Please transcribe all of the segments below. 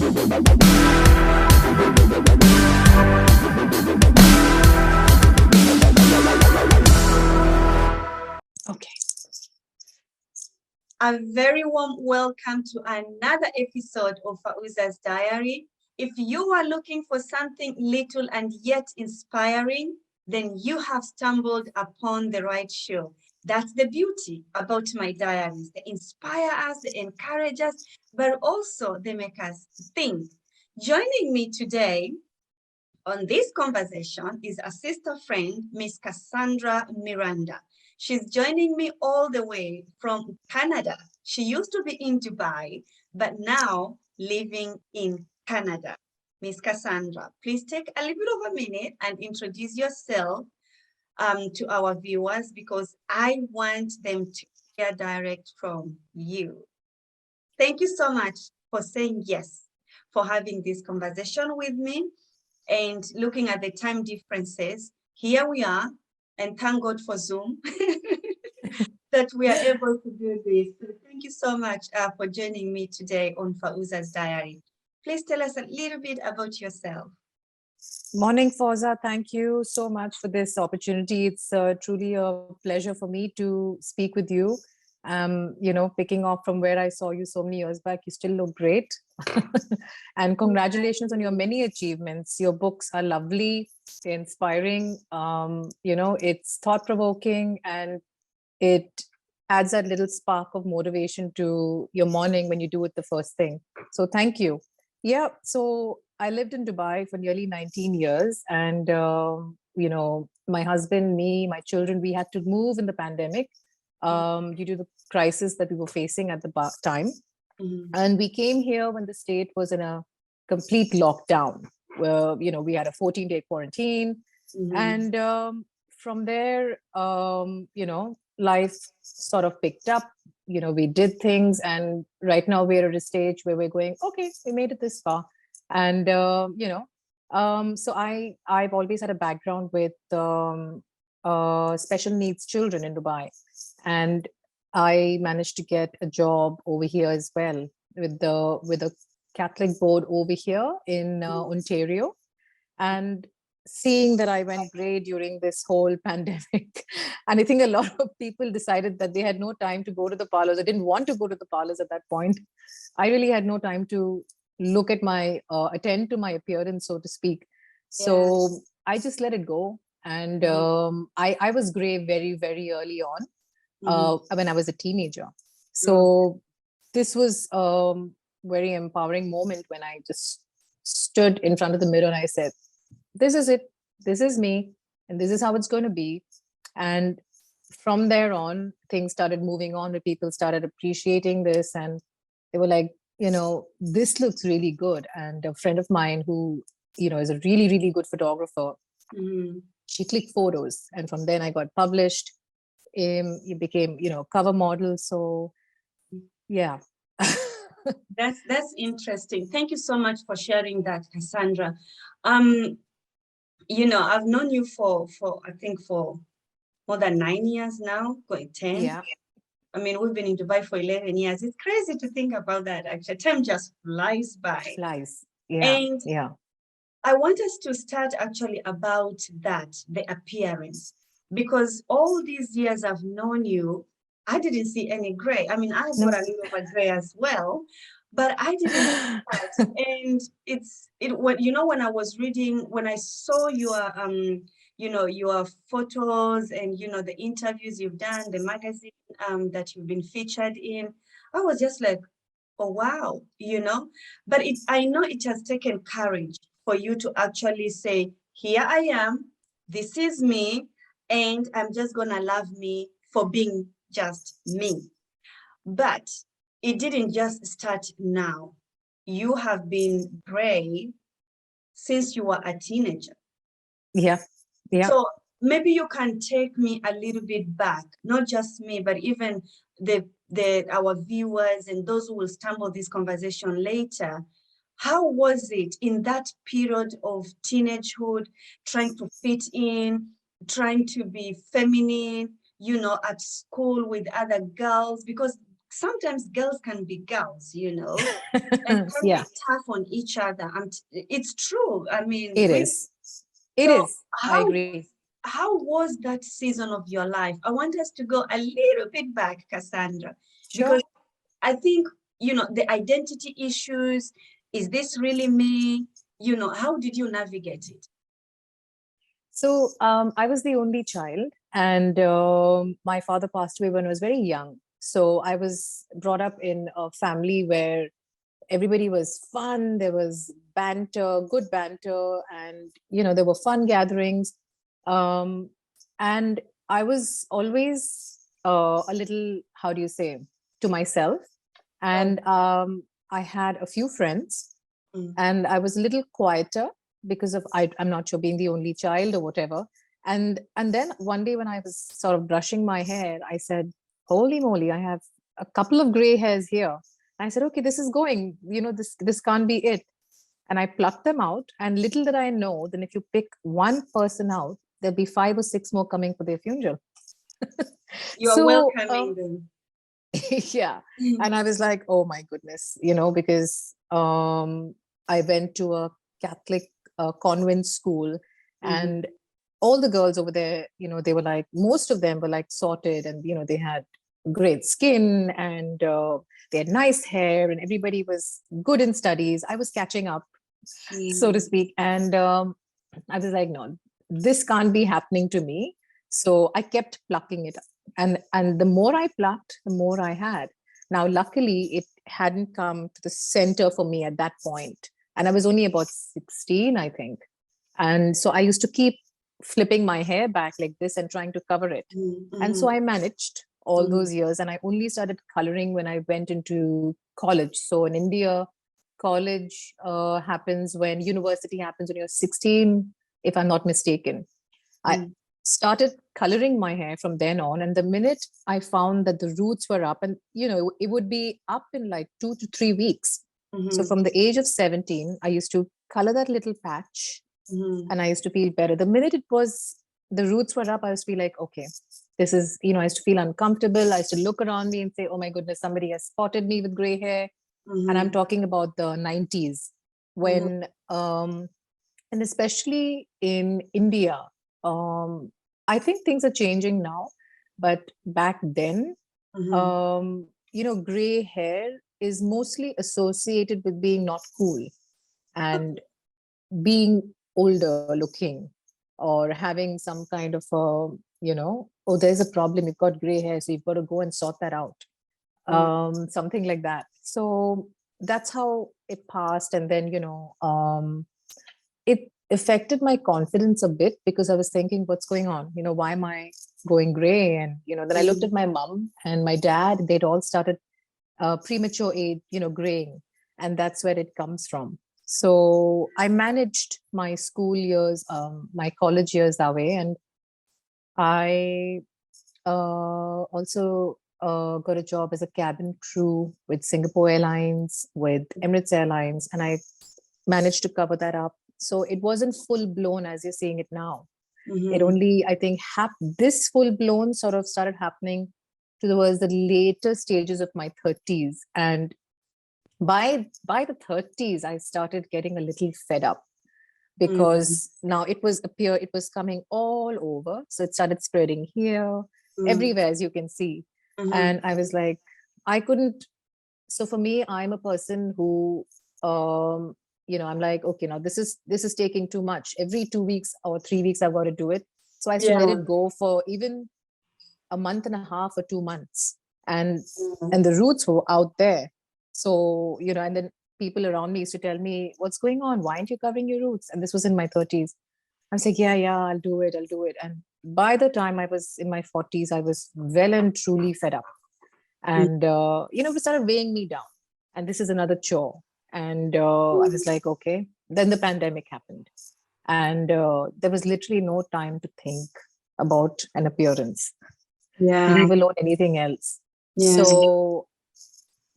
Okay. A very warm welcome to another episode of Fauza's Diary. If you are looking for something little and yet inspiring, then you have stumbled upon the right show. That's the beauty about my diaries. They inspire us, they encourage us, but also they make us think. Joining me today on this conversation is a sister friend, Miss Cassandra Miranda. She's joining me all the way from Canada. She used to be in Dubai, but now living in Canada. Miss Cassandra, please take a little bit of a minute and introduce yourself to our viewers, because I want them to hear direct from you. Thank you so much for saying yes, for having this conversation with me. And looking at the time differences, here we are, and thank God for Zoom that we are able to do this. So thank you so much for joining me today on Fauza's Diary. Please tell us a little bit about yourself. Morning, Fauza. Thank you so much for this opportunity. It's truly a pleasure for me to speak with you. Picking off from where I saw you so many years back, you still look great. And congratulations on your many achievements. Your books are lovely, inspiring. It's thought-provoking, and it adds that little spark of motivation to your morning when you do it the first thing. So thank you. Yeah, so I lived in Dubai for nearly 19 years. And, my husband, me, my children, we had to move in the pandemic due to the crisis that we were facing at the time. Mm-hmm. And we came here when the state was in a complete lockdown, where, we had a 14-day quarantine. Mm-hmm. And from there, life sort of picked up. We did things, and right now we're at a stage where we're going, okay, we made it this far. And, so I've always had a background with special needs children in Dubai. And I managed to get a job over here as well with a Catholic board over here in Ontario. And seeing that I went great during this whole pandemic, and I think a lot of people decided that they had no time to go to the parlors. I didn't want to go to the parlors at that point. I really had no time to look at attend to my appearance, so to speak. So yes. I just let it go. And I was gray very, very early on. When I was a teenager. So this was a very empowering moment when I just stood in front of the mirror and I said, this is it, this is me, and this is how it's going to be. And from there on, things started moving on, where people started appreciating this, and they were like, this looks really good. And a friend of mine who, is a really, really good photographer, she clicked photos, and from then I got published. You became, cover model. So yeah. That's interesting. Thank you so much for sharing that, Cassandra. I've known you for I think for more than 9 years now, going 10. Yeah. I mean, we've been in Dubai for 11 years. It's crazy to think about that. Actually, time just flies by. Flies. Yeah. And yeah. I want us to start actually about that, the appearance. Because all these years I've known you, I didn't see any gray. I mean, I've got a little bit of gray as well, but I didn't see that. And when I was reading, when I saw your your photos and the interviews you've done, the magazine that you've been featured in, I was just like, oh wow, But I know it has taken courage for you to actually say, here I am, this is me, and I'm just gonna love me for being just me. But it didn't just start now. You have been brave since you were a teenager. Yeah. Yeah. So maybe you can take me a little bit back, not just me, but even our viewers and those who will stumble this conversation later. How was it in that period of teenagehood, trying to fit in, trying to be feminine, at school with other girls? Because sometimes girls can be girls, and can be Yeah, tough on each other. And it's true. I mean, it really. is. It So is. I how agree. how was that season of your life? I want us to go a little bit back, Cassandra, because Sure. I think, the identity issues, is this really me? How did you navigate it? So I was the only child, and my father passed away when I was very young. So I was brought up in a family where everybody was fun. There was banter, good banter, and there were fun gatherings. Um, and I was always a little, how do you say, to myself. Oh, And I had a few friends, mm, and I was a little quieter because of I'm not sure, being the only child or whatever. And then one day when I was sort of brushing my hair, I said, "Holy moly, I have a couple of gray hairs here." I said, "Okay, this is going. This can't be it." And I plucked them out. And little did I know, then if you pick one person out, there'll be 5 or 6 more coming for their funeral. you are So welcoming them. yeah, and I was like, oh my goodness, because I went to a Catholic convent school, Mhm, and all the girls over there, they were like, most of them were like sorted, and they had great skin, and they had nice hair, and everybody was good in studies. I was catching up, so to mm, speak. And I was like, no, this can't be happening to me. So I kept plucking it. And the more I plucked, the more I had. Now, luckily, it hadn't come to the center for me at that point. And I was only about 16, I think. And so I used to keep flipping my hair back like this and trying to cover it. And so mhm, I managed all mhm, those years. And I only started coloring when I went into college. So in India, college happens when university happens when you're 16, if I'm not mistaken. I mm, started coloring my hair from then on. And the minute I found that the roots were up, and it would be up in like 2 to 3 weeks. So mhm, from the age of 17, I used to color that little patch, mhm, and I used to feel better. The minute the roots were up, I used to be like, okay, this is, I used to feel uncomfortable. I used to look around me and say, oh my goodness, somebody has spotted me with gray hair. And I'm mhm, talking about the 90s, mhm, when and especially in India, um, I think things are changing now, but back then, mhm. gray hair is mostly associated with being not cool and being older looking, or having some kind of oh, there's a problem, you've got gray hair, so you've got to go and sort that out, Mm, something like that. So that's how it passed. And then it affected my confidence a bit, because I was thinking, what's going on, why am I going gray? And then I looked mm, at my mom and my dad. They'd all started premature age, graying, and that's where it comes from. So I managed my school years, my college years that way. And I also got a job as a cabin crew with Singapore Airlines, with Emirates Airlines, and I managed to cover that up. So it wasn't full blown as you're seeing it now. It mhm, only, I think, this full blown sort of started happening towards the later stages of my 30s. And by the 30s, I started getting a little fed up, mm, because now it was coming all over. So it started spreading here, mm, everywhere, as you can see. mhm, And I was like, I couldn't. So for me, I'm a person who, I'm like, okay, now this is taking too much. Every 2 weeks or 3 weeks, I've got to do it. So I used to let yeah, it go for even a month and a half or 2 months. and mm, and the roots were out there. So and then people around me used to tell me, what's going on, why aren't you covering your roots? And this was in my 30s. I was like, yeah, I'll do it. And by the time I was in my 40s, I was well and truly fed up. mm, And it started weighing me down. And this is another chore. And I was like, okay. Then the pandemic happened, and there was literally no time to think about an appearance, yeah, leave alone anything else. yeah, So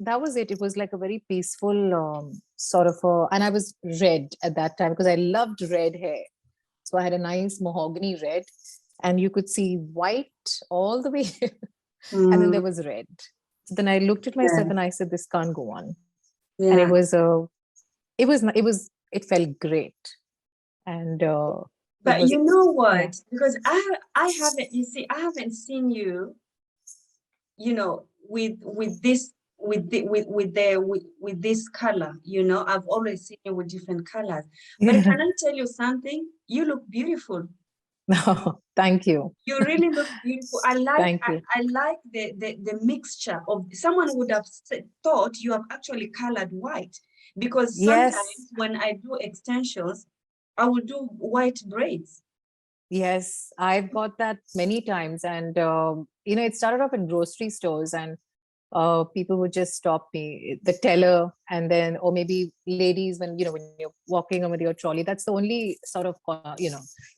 that was it. It was like a very peaceful sort of and I was red at that time because I loved red hair. So I had a nice mahogany red, and you could see white all the way. And then mm, there was red. So then I looked at Yeah. myself and I said, this can't go on. And Yeah. it felt great. And it But was, you know yeah. what? Because I haven't, you see, I haven't seen you, you know, with this with this color, you know. I've always seen you with different colors. But can I tell you something? You look beautiful. No, thank you. You really look beautiful. I like Thank you. I like the mixture of, someone would have thought you have actually colored white, because sometimes Yes. when I do extensions, I will do white braids. Yes, I've got that many times. And, it started off in grocery stores, and people would just stop me, the teller, and then, or maybe ladies, when you're walking with your trolley. That's the only sort of,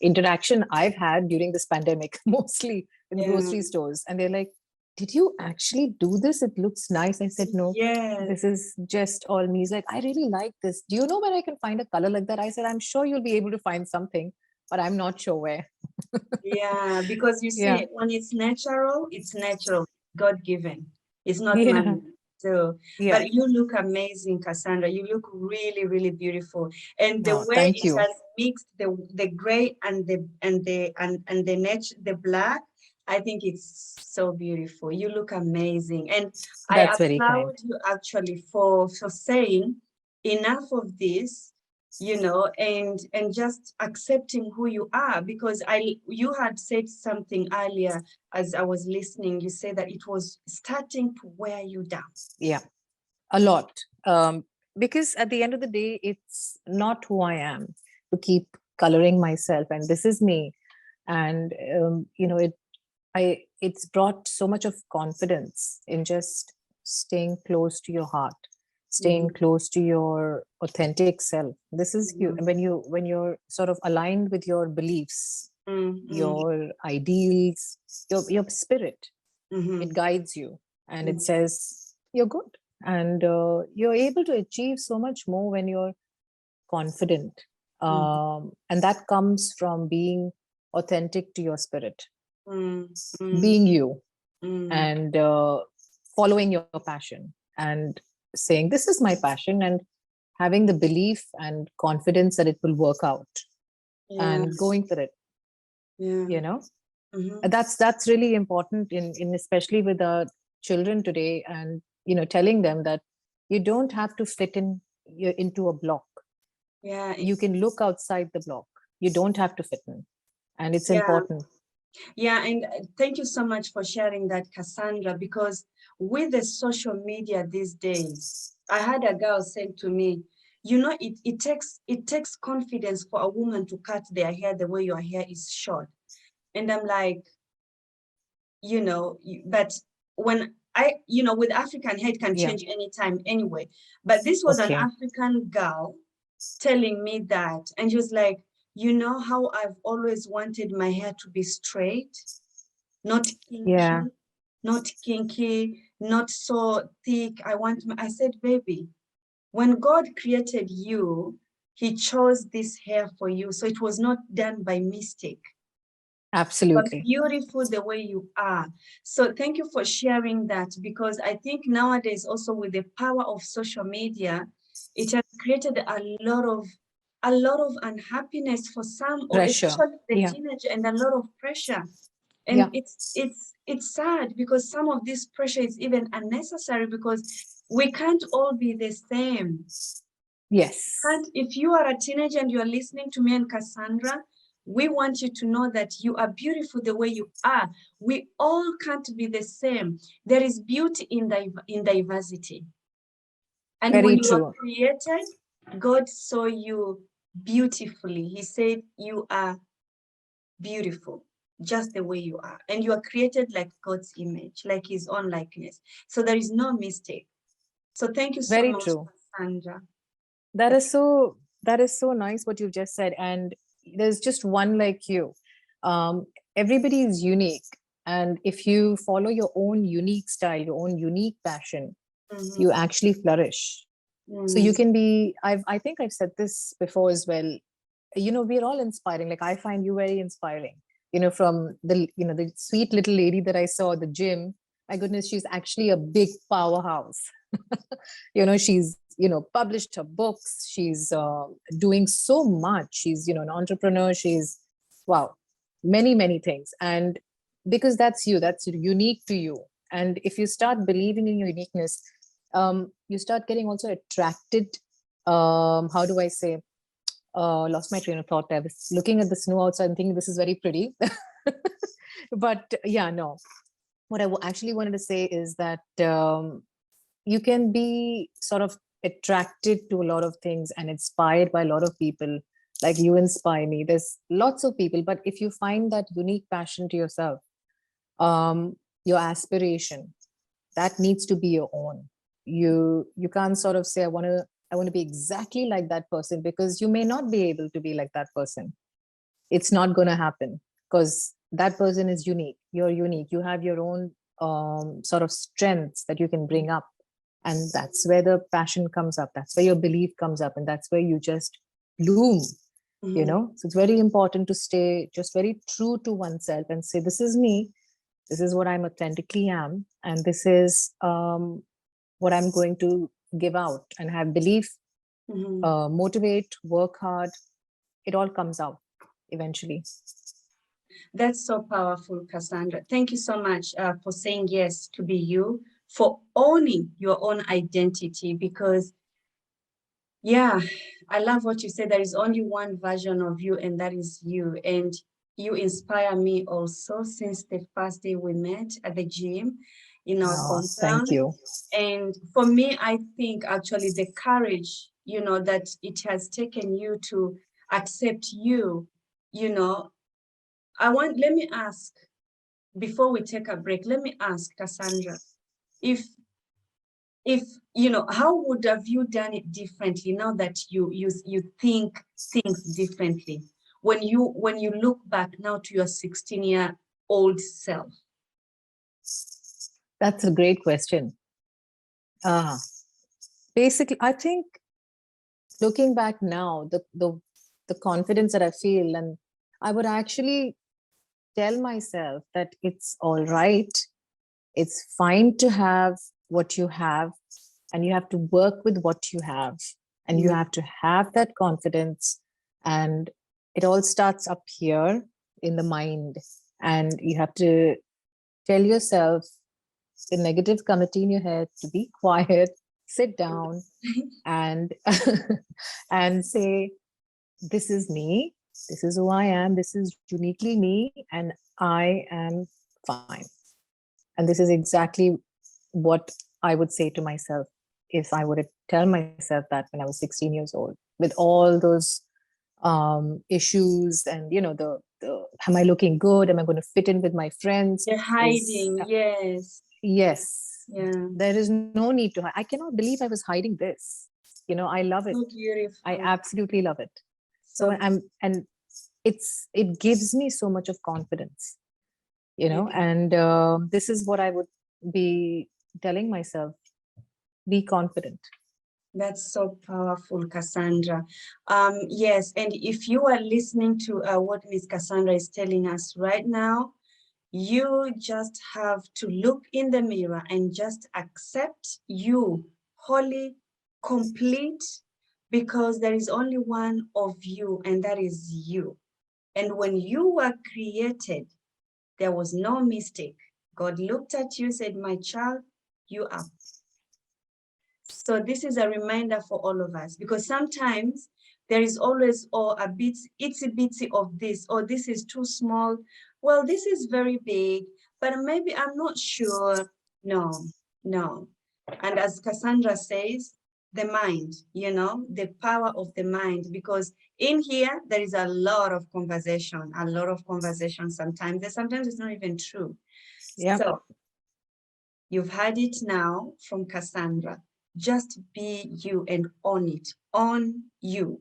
interaction I've had during this pandemic, mostly in Yeah. grocery stores. And they're like, did you actually do this? It looks nice. I said, no, Yes. this is just all me. He's like, I really like this. Do you know where I can find a color like that? I said, I'm sure you'll be able to find something, but I'm not sure where. Yeah, because you Yeah. see, when it's natural, God-given. It's not Yeah. man. So, Yeah. but you look amazing, Cassandra. You look really, really beautiful. And the No, way thank it you. has mixed the gray and the black, I think it's so beautiful. You look amazing. And I That's very kind. applaud you actually for saying enough of this, you know, and just accepting who you are. Because you had said something earlier as I was listening. You said that it was starting to wear you down. Yeah, a lot. Because at the end of the day, it's not who I am to keep coloring myself, and this is me. And it's brought so much of confidence in just staying close to your heart, staying close to your authentic self. This is you. When you're sort of aligned with your beliefs, your ideals, your spirit, it guides you, and it says you're good. And you're able to achieve so much more when you're confident. And that comes from being authentic to your spirit, being you, and following your passion, and saying, this is my passion, and having the belief and confidence that it will work out, and going for it. Yeah. That's really important in especially with our children today. And telling them that you don't have to fit into a block. Yeah. You can look outside the block. You don't have to fit in, and it's Yeah. important. Yeah, and thank you so much for sharing that, Cassandra, because with the social media these days, I had a girl say to me, you know, it takes confidence for a woman to cut their hair the way your hair is short. And I'm like, you know, but when with African hair, it can Yeah. change anytime anyway. But this was an Okay. African girl telling me that, and she was like, you know how I've always wanted my hair to be straight, not Yeah. kinky, not so thick. I said, baby, when God created you, he chose this hair for you. So it was not done by mistake. But Absolutely. beautiful the way you are. So thank you for sharing that, because I think nowadays also with the power of social media, it has created a lot of unhappiness for some, or Pressure. especially the Yeah. teenager, and a lot of pressure. And Yeah. it's sad, because some of this pressure is even unnecessary, because we can't all be the same. Yes. And if you are a teenager and you're listening to me and Cassandra, we want you to know that you are beautiful the way you are. We all can't be the same. There is beauty in diversity. And when Very you were true. created, God saw you beautifully. He said you are beautiful just the way you are, and you are created like God's image, like his own likeness. So there is no mistake. So thank you so Very much, true. Cassandra. That is so nice what you've just said. And there's just one like you. um, Everybody is unique, and if you follow your own unique style, your own unique passion, you actually flourish. So you can be, I think I've said this before as well, we're all inspiring. Like, I find you very inspiring, from the sweet little lady that I saw at the gym, my goodness, she's actually a big powerhouse. She's, published her books. She's doing so much. She's, an entrepreneur. She's, wow, many, many things. And because that's you, that's unique to you. And if you start believing in your uniqueness, you start getting also attracted. How do I say? Lost my train of thought. I was looking at the snow outside and thinking this is very pretty. But yeah, no. What I actually wanted to say is that you can be sort of attracted to a lot of things and inspired by a lot of people. Like you inspire me. There's lots of people, but if you find that unique passion to yourself, your aspiration, that needs to be your own. You can't sort of say I want to be exactly like that person, because you may not be able to be like that person. It's not going to happen, because that person is unique. You're unique. You have your own sort of strengths that you can bring up. And that's where the passion comes up. That's where your belief comes up. And that's where you just bloom, So it's very important to stay just very true to oneself and say, this is me. This is what I'm authentically am. And this is what I'm going to give out, and have belief, motivate, work hard. It all comes out eventually. That's so powerful, Cassandra. Thank you so much for saying yes to be you, for owning your own identity, because, yeah, I love what you said. There is only one version of you, and that is you. And you inspire me also since the first day we met at the gym in our compound. Thank you. And for me, I think actually the courage, that it has taken you to accept you, let me ask, before we take a break, let me ask Cassandra, if how would have you done it differently now that you think things differently when you look back now to your 16-year-old self? That's a great question. Basically, I think looking back now, the confidence that I feel, and I would actually tell myself that it's all right. It's fine to have what you have, and you have to work with what you have, and you have to have that confidence. And it all starts up here in the mind, and you have to tell yourself, the negative committee in your head, to be quiet, sit down, and and say, this is me, this is who I am, this is uniquely me, and I am fine. And this is exactly what I would say to myself if I were to tell myself that when I was 16 years old, with all those issues, and the am I looking good, am I going to fit in with my friends? You're hiding. Yes. Yeah. There is no need to hide. I cannot believe I was hiding this. I love it. So beautiful. I absolutely love it. So and it gives me so much of confidence, and this is what I would be telling myself: be confident. That's so powerful, Cassandra. Yes, and if you are listening to what Miss Cassandra is telling us right now, you just have to look in the mirror and just accept you, wholly, complete, because there is only one of you, and that is you. And when you were created, there was no mistake. God looked at you, said, my child, you are. So this is a reminder for all of us, because sometimes there is always a bit itsy bitsy of this, or this is too small. Well, this is very big, but maybe I'm not sure. No. And as Cassandra says, the mind, the power of the mind, because in here, there is a lot of conversation sometimes. And sometimes it's not even true. Yeah. So you've heard it now from Cassandra. Just be you and own it. Own you.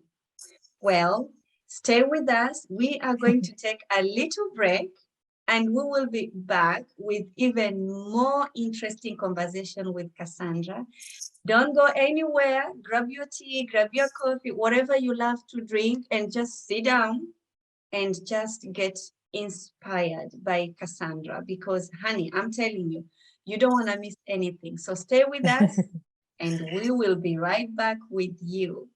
Well, stay with us. We are going to take a little break, and we will be back with even more interesting conversation with Cassandra. Don't go anywhere. Grab your tea, grab your coffee, whatever you love to drink, and just sit down and just get inspired by Cassandra, because honey, I'm telling you, You don't want to miss anything. So stay with us and we will be right back with you.